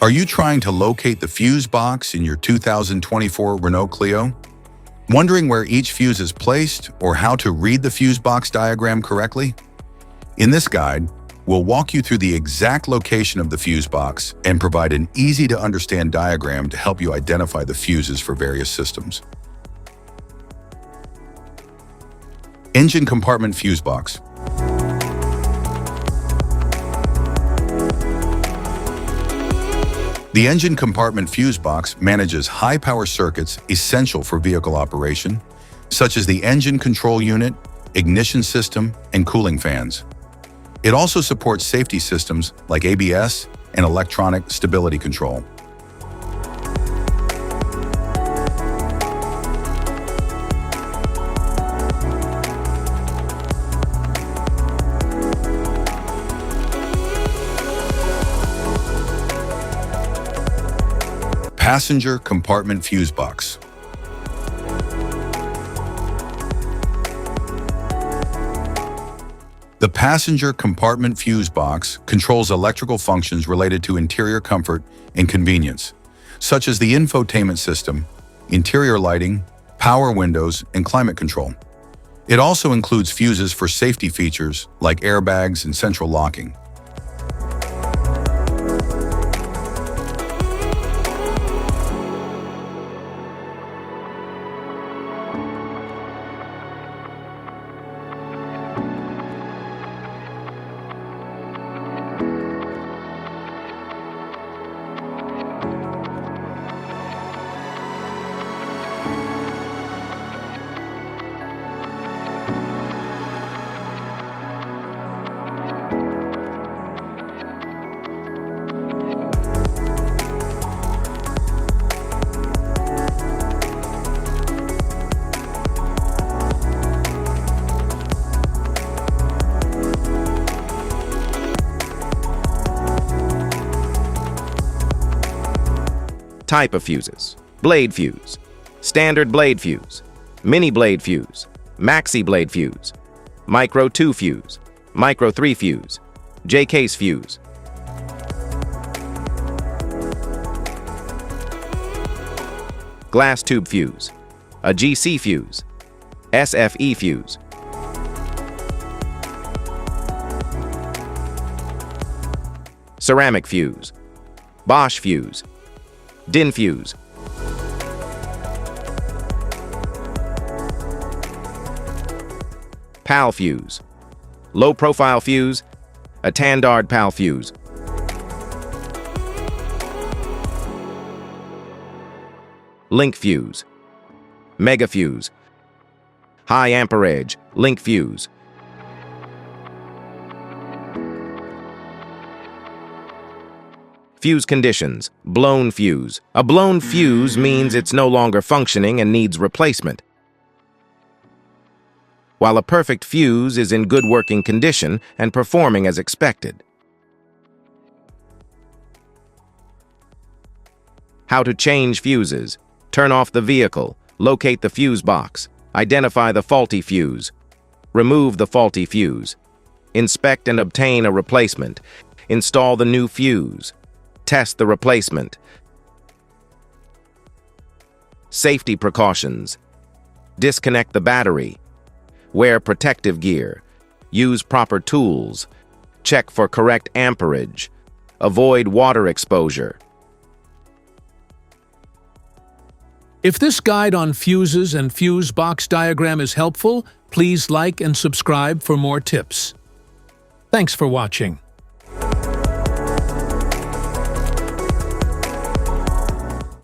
Are you trying to locate the fuse box in your 2024 Renault Clio? Wondering where each fuse is placed or how to read the fuse box diagram correctly? In this guide, we'll walk you through the exact location of the fuse box and provide an easy-to-understand diagram to help you identify the fuses for various systems. Engine compartment fuse box. The engine compartment fuse box manages high-power circuits essential for vehicle operation, such as the engine control unit, ignition system, and cooling fans. It also supports safety systems like ABS and electronic stability control. Passenger compartment fuse box. The passenger compartment fuse box controls electrical functions related to interior comfort and convenience, such as the infotainment system, interior lighting, power windows, and climate control. It also includes fuses for safety features like airbags and central locking. Type of fuses: blade fuse, standard blade fuse, mini blade fuse, maxi blade fuse, micro 2 fuse, micro 3 fuse, J-case fuse. Glass tube fuse, a GC fuse, SFE fuse. Ceramic fuse, Bosch fuse, DIN fuse. PAL fuse, low profile fuse, a Tandard PAL fuse. Link fuse, mega fuse, high amperage link fuse. Fuse conditions: blown fuse. A blown fuse means it's no longer functioning and needs replacement, while a perfect fuse is in good working condition and performing as expected. How to change fuses: turn off the vehicle, locate the fuse box, identify the faulty fuse, remove the faulty fuse, inspect and obtain a replacement, install the new fuse, test the replacement. Safety precautions: disconnect the battery, wear protective gear, use proper tools, check for correct amperage, avoid water exposure. If this guide on fuses and fuse box diagram is helpful, please like and subscribe for more tips. Thanks for watching.